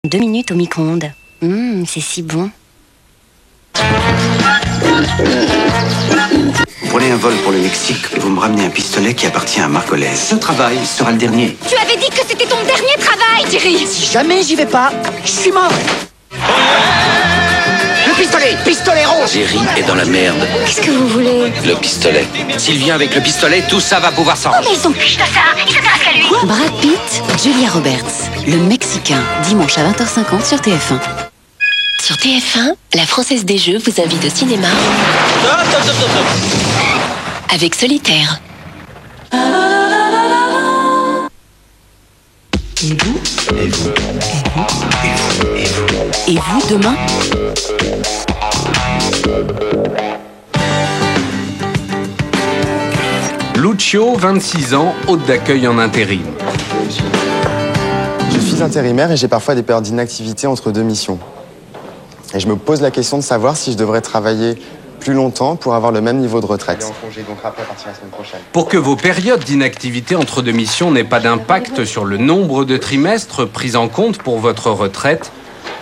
2 minutes au micro-ondes. C'est si bon. Vous prenez un vol pour le Mexique et vous me ramenez un pistolet qui appartient à Margolez. Ce travail sera le dernier. Tu avais dit que c'était ton dernier travail, Thierry. Si jamais j'y vais pas, je suis mort. Le pistolet rose. Jerry est dans la merde. Qu'est-ce que vous voulez? Le pistolet. S'il vient avec le pistolet, tout ça va pouvoir s'arranger. Oh, mais ils sont fiches de ça. Ils s'intéressent qu'à lui. Brad Pitt, Julia Roberts, le Mexicain, dimanche à 20h50 sur TF1. Sur TF1, la Française des Jeux vous invite au cinéma avec Solitaire. Et vous? Et vous? Et vous? Et vous? Et vous demain? Lucio, 26 ans, hôte d'accueil en intérim. Je suis intérimaire et j'ai parfois des périodes d'inactivité entre deux missions. Et je me pose la question de savoir si je devrais travailler plus longtemps pour avoir le même niveau de retraite. Pour que vos périodes d'inactivité entre deux missions n'aient pas d'impact sur le nombre de trimestres pris en compte pour votre retraite,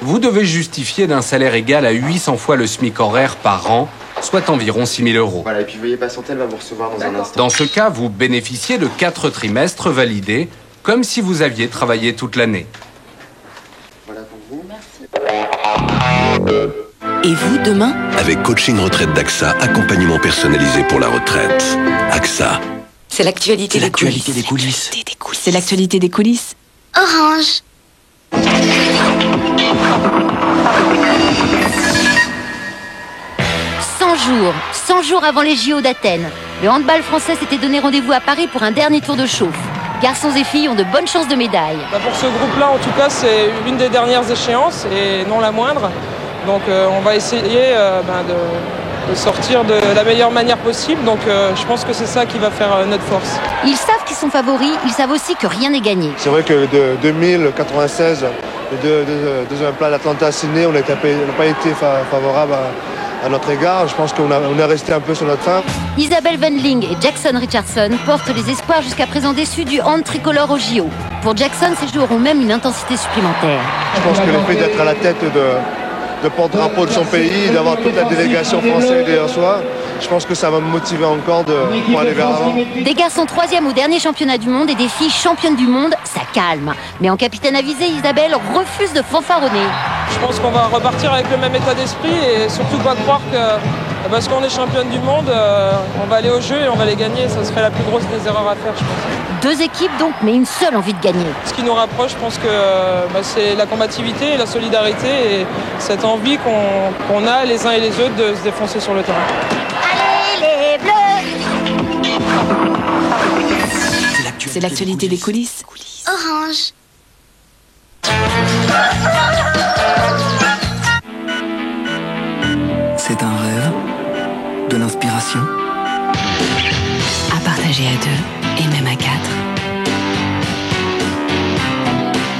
vous devez justifier d'un salaire égal à 800 fois le SMIC horaire par an, soit environ 6 000 euros. Voilà, et puis veuillez patienter, elle va vous recevoir dans un instant. Dans ce cas, vous bénéficiez de 4 trimestres validés, comme si vous aviez travaillé toute l'année. Voilà pour vous. Et vous demain? Avec Coaching Retraite d'AXA, accompagnement personnalisé pour la retraite. AXA. C'est l'actualité des coulisses. C'est l'actualité des coulisses. Orange. « 100 jours avant les JO d'Athènes, le handball français s'était donné rendez-vous à Paris pour un dernier tour de chauffe. Garçons et filles ont de bonnes chances de médaille. Pour ce groupe-là, en tout cas, c'est une des dernières échéances et non la moindre. Donc on va essayer de sortir de la meilleure manière possible. Donc je pense que c'est ça qui va faire notre force. Ils savent qu'ils sont favoris, ils savent aussi que rien n'est gagné. C'est vrai que de 2096, de un plat d'Atlanta à Sydney, on n'a pas été favorable à notre égard. Je pense qu'on est resté un peu sur notre faim. Isabelle Wendling et Jackson Richardson portent les espoirs jusqu'à présent déçus du hand tricolore au JO. Pour Jackson, ces Jeux auront même une intensité supplémentaire. Je pense que le fait d'être à la tête de porte-drapeau de son pays, d'avoir toute la délégation française derrière soi, je pense que ça va me motiver encore pour aller vers l'avant. Des garçons 3e au dernier championnat du monde et des filles championnes du monde, ça calme. Mais en capitaine avisé, Isabelle refuse de fanfaronner. Je pense qu'on va repartir avec le même état d'esprit et surtout pas croire que parce qu'on est championne du monde, on va aller au jeu et on va les gagner. Ça serait la plus grosse des erreurs à faire, je pense. 2 équipes donc, mais une seule envie de gagner. Ce qui nous rapproche, je pense que c'est la combativité et la solidarité et cette envie qu'on a les uns et les autres de se défoncer sur le terrain. Allez les Bleus! C'est l'actualité des coulisses. Orange. C'est un rêve, de l'inspiration. À partager à 2 et même à 4.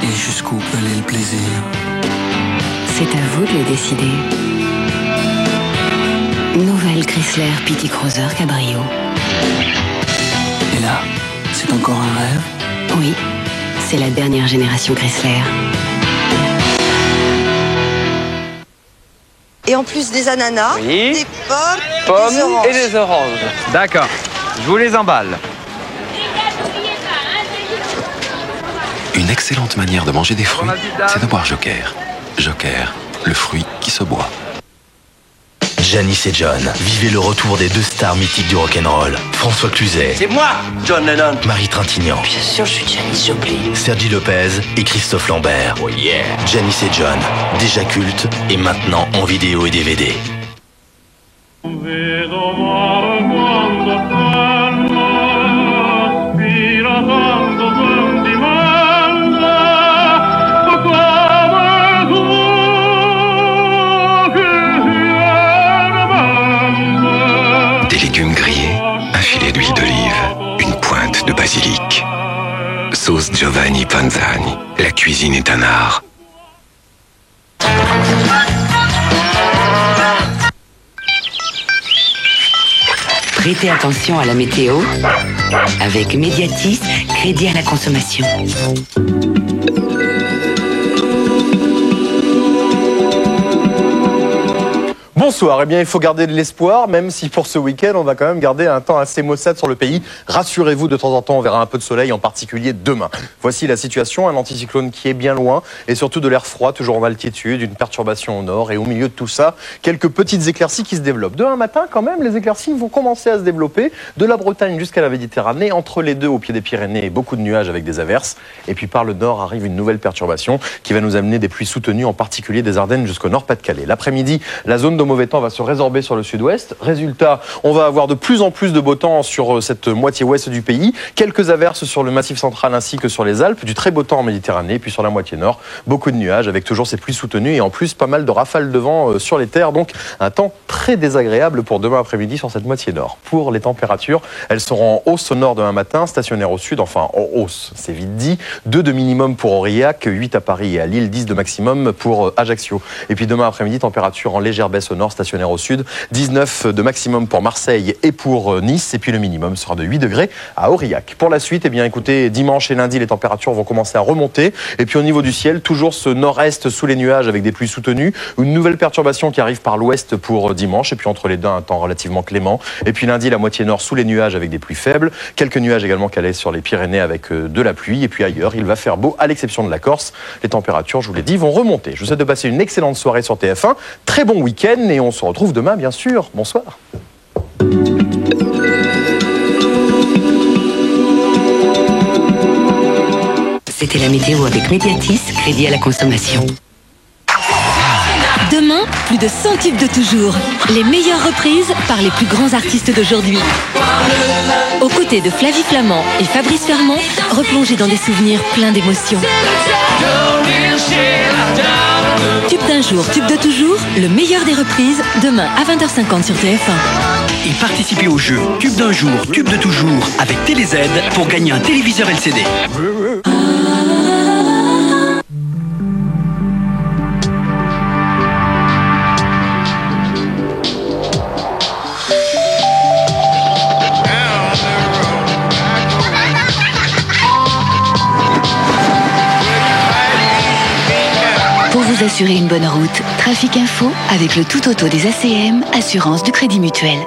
Et jusqu'où peut aller le plaisir? C'est à vous de le décider. Nouvelle Chrysler Petit Cruiser Cabrio. Et là, c'est encore un rêve? Oui, c'est la dernière génération Chrysler. Et en plus des ananas, oui, des pommes des oranges. Et des oranges. D'accord, je vous les emballe. Une excellente manière de manger des fruits, c'est de boire Joker. Joker, le fruit qui se boit. Janis et John, vivez le retour des 2 stars mythiques du rock'n'roll. François Cluzet. C'est moi, John Lennon. Marie Trintignant. Bien sûr, je suis Janis Joplin. Sergi Lopez et Christophe Lambert. Oh yeah. Janis et John, déjà culte et maintenant en vidéo et DVD. Des légumes grillés, un filet d'huile d'olive, une pointe de basilic. Sauce Giovanni Panzani. La cuisine est un art. Prêtez attention à la météo avec Mediatis, crédit à la consommation. Bonsoir. Eh bien, il faut garder de l'espoir, même si pour ce week-end, on va quand même garder un temps assez maussade sur le pays. Rassurez-vous, de temps en temps, on verra un peu de soleil, en particulier demain. Voici la situation, un anticyclone qui est bien loin, et surtout de l'air froid, toujours en altitude, une perturbation au nord, et au milieu de tout ça, quelques petites éclaircies qui se développent. Demain matin, quand même, les éclaircies vont commencer à se développer, de la Bretagne jusqu'à la Méditerranée, entre les deux, au pied des Pyrénées, beaucoup de nuages avec des averses. Et puis par le nord arrive une nouvelle perturbation qui va nous amener des pluies soutenues, en particulier des Ardennes jusqu'au Nord-Pas-de-Calais. L'après-midi, la zone de mauvais temps va se résorber sur le sud-ouest. Résultat, on va avoir de plus en plus de beau temps sur cette moitié ouest du pays. Quelques averses sur le Massif central ainsi que sur les Alpes. Du très beau temps en Méditerranée. Puis sur la moitié nord, beaucoup de nuages avec toujours ces pluies soutenues et en plus pas mal de rafales de vent sur les terres. Donc un temps très désagréable pour demain après-midi sur cette moitié nord. Pour les températures, elles seront en hausse au nord demain matin, stationnaires au sud, enfin en hausse, c'est vite dit. 2 de minimum pour Aurillac, 8 à Paris et à Lille, 10 de maximum pour Ajaccio. Et puis demain après-midi, température en légère baisse au nord, stationnaire au sud, 19 de maximum pour Marseille et pour Nice, et puis le minimum sera de 8 degrés à Aurillac. Pour la suite, eh bien écoutez, dimanche et lundi, les températures vont commencer à remonter, et puis au niveau du ciel, toujours ce nord-est sous les nuages avec des pluies soutenues, une nouvelle perturbation qui arrive par l'ouest pour dimanche, et puis entre les deux, un temps relativement clément, et puis lundi, la moitié nord sous les nuages avec des pluies faibles, quelques nuages également calés sur les Pyrénées avec de la pluie, et puis ailleurs, il va faire beau, à l'exception de la Corse. Les températures, je vous l'ai dit, vont remonter. Je vous souhaite de passer une excellente soirée sur TF1, très bon week-end, et on se retrouve demain, bien sûr. Bonsoir. C'était la météo avec Mediatis, crédit à la consommation. Demain, plus de 100 tubes de toujours. Les meilleures reprises par les plus grands artistes d'aujourd'hui. Aux côtés de Flavie Flamand et Fabrice Fermont, replongez dans des souvenirs pleins d'émotions. Tube d'un jour, tube de toujours, le meilleur des reprises, demain à 20h50 sur TF1. Et participez au jeu Tube d'un jour, tube de toujours avec TéléZ pour gagner un téléviseur LCD. Pour vous assurer une bonne route, Trafic Info avec le tout auto des ACM, assurance du Crédit Mutuel.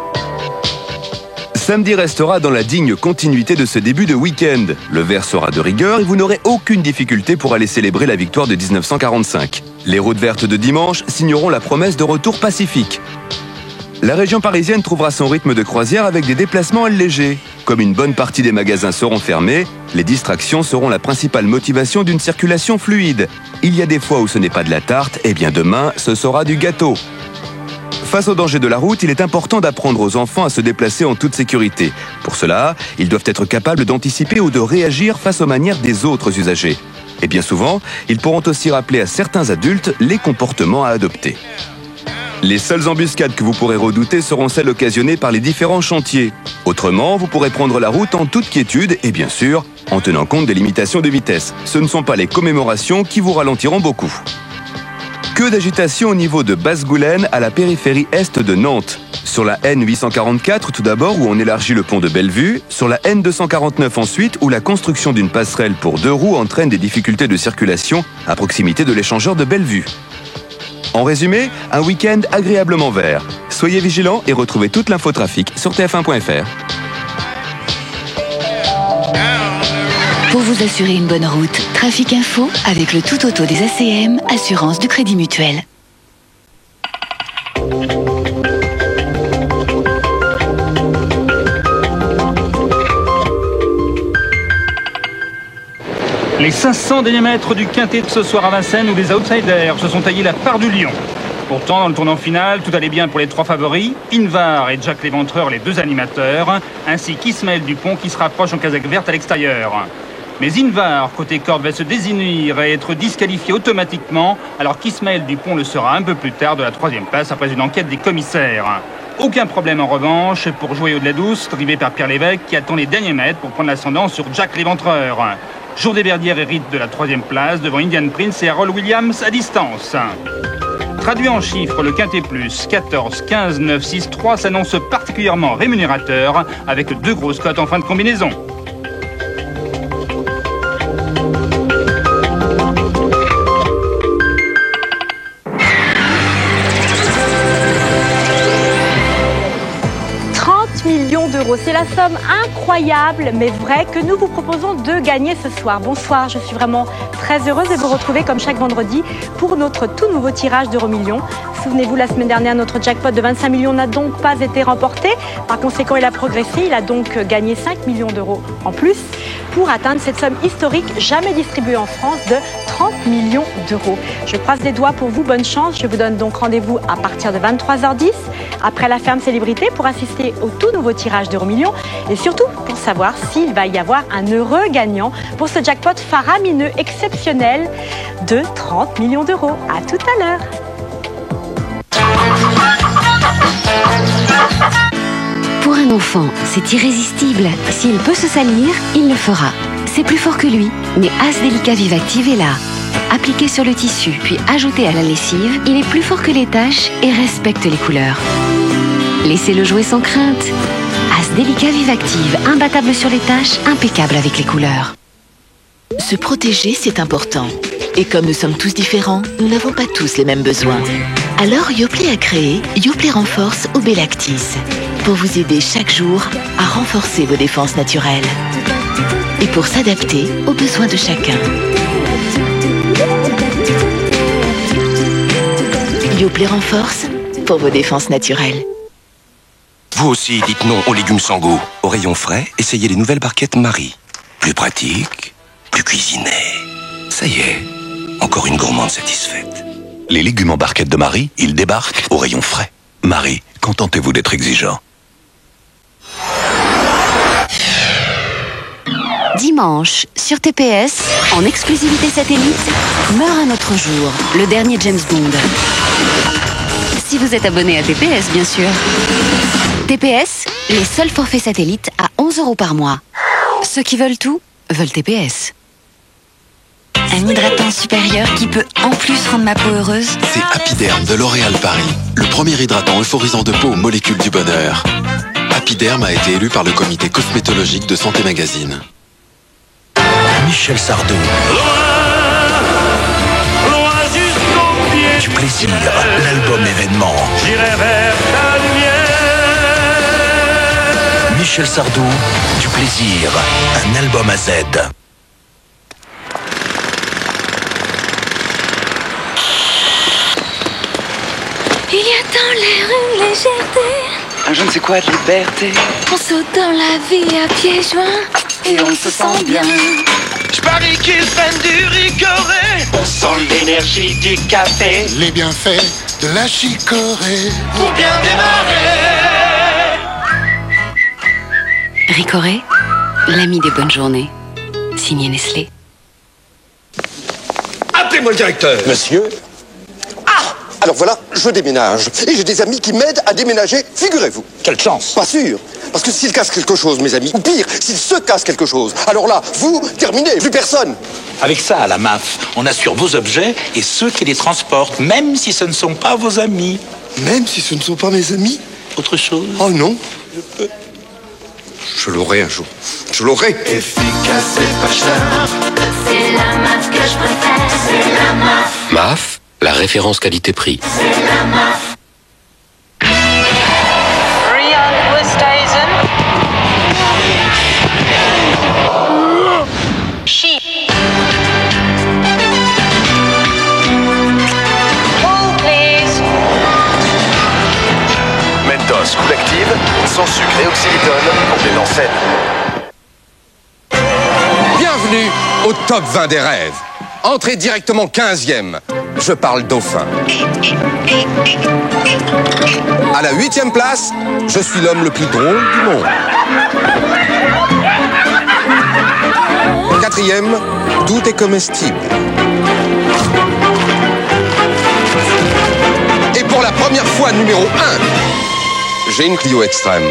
Samedi restera dans la digne continuité de ce début de week-end. Le vert sera de rigueur et vous n'aurez aucune difficulté pour aller célébrer la victoire de 1945. Les routes vertes de dimanche signeront la promesse de retour pacifique. La région parisienne trouvera son rythme de croisière avec des déplacements allégés. Comme une bonne partie des magasins seront fermés, les distractions seront la principale motivation d'une circulation fluide. Il y a des fois où ce n'est pas de la tarte, et bien demain, ce sera du gâteau. Face aux dangers de la route, il est important d'apprendre aux enfants à se déplacer en toute sécurité. Pour cela, ils doivent être capables d'anticiper ou de réagir face aux manières des autres usagers. Et bien souvent, ils pourront aussi rappeler à certains adultes les comportements à adopter. Les seules embuscades que vous pourrez redouter seront celles occasionnées par les différents chantiers. Autrement, vous pourrez prendre la route en toute quiétude et bien sûr, en tenant compte des limitations de vitesse. Ce ne sont pas les commémorations qui vous ralentiront beaucoup. Que d'agitation au niveau de Basse-Goulaine à la périphérie est de Nantes. Sur la N844 tout d'abord où on élargit le pont de Bellevue, sur la N249 ensuite où la construction d'une passerelle pour 2 roues entraîne des difficultés de circulation à proximité de l'échangeur de Bellevue. En résumé, un week-end agréablement vert. Soyez vigilants et retrouvez toute l'infotrafic sur tf1.fr. Pour vous assurer une bonne route, Trafic Info avec le tout auto des ACM, assurance du Crédit Mutuel. Les 500 derniers mètres du quintet de ce soir à Vincennes où les outsiders se sont taillés la part du lion. Pourtant, dans le tournant final, tout allait bien pour les 3 favoris, Invar et Jack l'Éventreur, les 2 animateurs, ainsi qu'Ismaël Dupont qui se rapproche en casaque verte à l'extérieur. Mais Invar, côté corde, va se désunir et être disqualifié automatiquement, alors qu'Ismaël Dupont le sera un peu plus tard de la 3e place après une enquête des commissaires. Aucun problème en revanche pour Joyau de la Douce, drivé par Pierre Lévesque qui attend les derniers mètres pour prendre l'ascendant sur Jack l'Éventreur. Jour des Verdières hérite de la 3e place devant Indian Prince et Harold Williams à distance. Traduit en chiffres, le Quintet Plus 14, 15, 9, 6, 3 s'annonce particulièrement rémunérateur avec 2 grosses cotes en fin de combinaison. d'euros. C'est la somme incroyable, mais vraie, que nous vous proposons de gagner ce soir. Bonsoir, je suis vraiment très heureuse de vous retrouver comme chaque vendredi pour notre tout nouveau tirage d'Euromillions. Souvenez-vous, la semaine dernière, notre jackpot de 25 millions n'a donc pas été remporté. Par conséquent, il a progressé. Il a donc gagné 5 millions d'euros en plus pour atteindre cette somme historique jamais distribuée en France de 30 millions d'euros. Je croise les doigts pour vous. Bonne chance. Je vous donne donc rendez-vous à partir de 23h10 après la ferme célébrité pour assister au tout nouveau tirage d'Euromillions et surtout pour savoir s'il va y avoir un heureux gagnant pour ce jackpot faramineux exceptionnel de 30 millions d'euros. À tout à l'heure. Pour un enfant, c'est irrésistible. S'il peut se salir, il le fera. C'est plus fort que lui, mais As Delica Vivactive est là. Appliqué sur le tissu, puis ajouté à la lessive, il est plus fort que les taches et respecte les couleurs. Laissez-le jouer sans crainte. As Delica Vivactive, imbattable sur les taches, impeccable avec les couleurs. Se protéger, c'est important. Et comme nous sommes tous différents, nous n'avons pas tous les mêmes besoins. Alors Yoplait a créé Yoplait Renforce au Bélactis pour vous aider chaque jour à renforcer vos défenses naturelles et pour s'adapter aux besoins de chacun. Yoplait Renforce pour vos défenses naturelles. Vous aussi, dites non aux légumes sans goût. Au rayon frais, essayez les nouvelles barquettes Marie. Plus pratique, plus cuisiné. Ça y est, encore une gourmande satisfaite. Les légumes en barquette de Marie, ils débarquent au rayon frais. Marie, contentez-vous d'être exigeant. Dimanche, sur TPS, en exclusivité satellite, meurt un autre jour, le dernier James Bond. Si vous êtes abonné à TPS, bien sûr. TPS, les seuls forfaits satellites à 11 € par mois. Ceux qui veulent tout, veulent TPS. Un hydratant supérieur qui peut en plus rendre ma peau heureuse. C'est Happyderm de L'Oréal Paris, le premier hydratant euphorisant de peau aux molécules du bonheur. Happyderm a été élu par le comité cosmétologique de Santé Magazine. Michel Sardou. Du plaisir, l'album événement. J'irai vers ta lumière. Michel Sardou, du plaisir, un album à Z. Il y a dans l'air une légèreté, Un je ne sais quoi de liberté. on saute dans la vie à pieds joints et on se sent bien. Je parie qu'ils prennent du Ricoré. On sent l'énergie du café. Les bienfaits de la chicorée. Pour bien démarrer. Ricoré, l'ami des bonnes journées. Signé Nestlé. Appelez-moi le directeur. Monsieur? Alors voilà, je déménage. Et j'ai des amis qui m'aident à déménager, figurez-vous. Quelle chance. Pas sûr. Parce que s'ils cassent quelque chose, mes amis, ou pire, s'ils se cassent quelque chose, alors là, vous, terminez, plus personne. Avec ça, à la MAF, on assure vos objets et ceux qui les transportent, même si ce ne sont pas vos amis. Même si ce ne sont pas mes amis? Autre chose? Oh non. Je l'aurai un jour. Je l'aurai. Efficace et pas cher. C'est la MAF que je préfère. C'est la MAF. MAF, la référence qualité-prix. C'est la MAF. Mentos, Cool Active, sans sucre et oxylitol pour des dents saines. Bienvenue au top 20 des rêves. Entrez directement 15e. Je parle dauphin. À la 8e place, je suis l'homme le plus drôle du monde. 4e, tout est comestible. Et pour la première fois, numéro 1, j'ai une Clio extrême.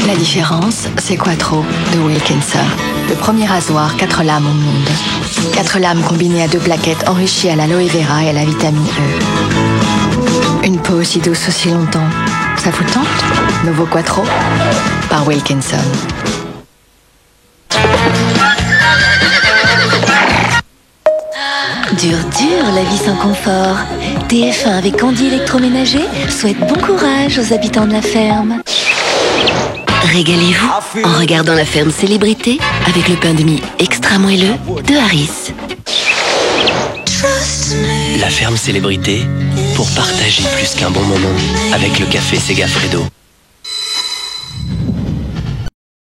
La différence, c'est Quattro de Wilkinson. Le premier rasoir 4 lames au monde. 4 lames combinées à 2 plaquettes enrichies à l'aloe vera et à la vitamine E. Une peau aussi douce aussi longtemps. Ça vous tente? Nouveau Quattro par Wilkinson. Dur la vie sans confort. TF1 avec Candy électroménager souhaite bon courage aux habitants de la ferme. Régalez-vous en regardant La Ferme Célébrité avec le pain de mie extra moelleux de Harris. La Ferme Célébrité pour partager plus qu'un bon moment avec le café Segafredo.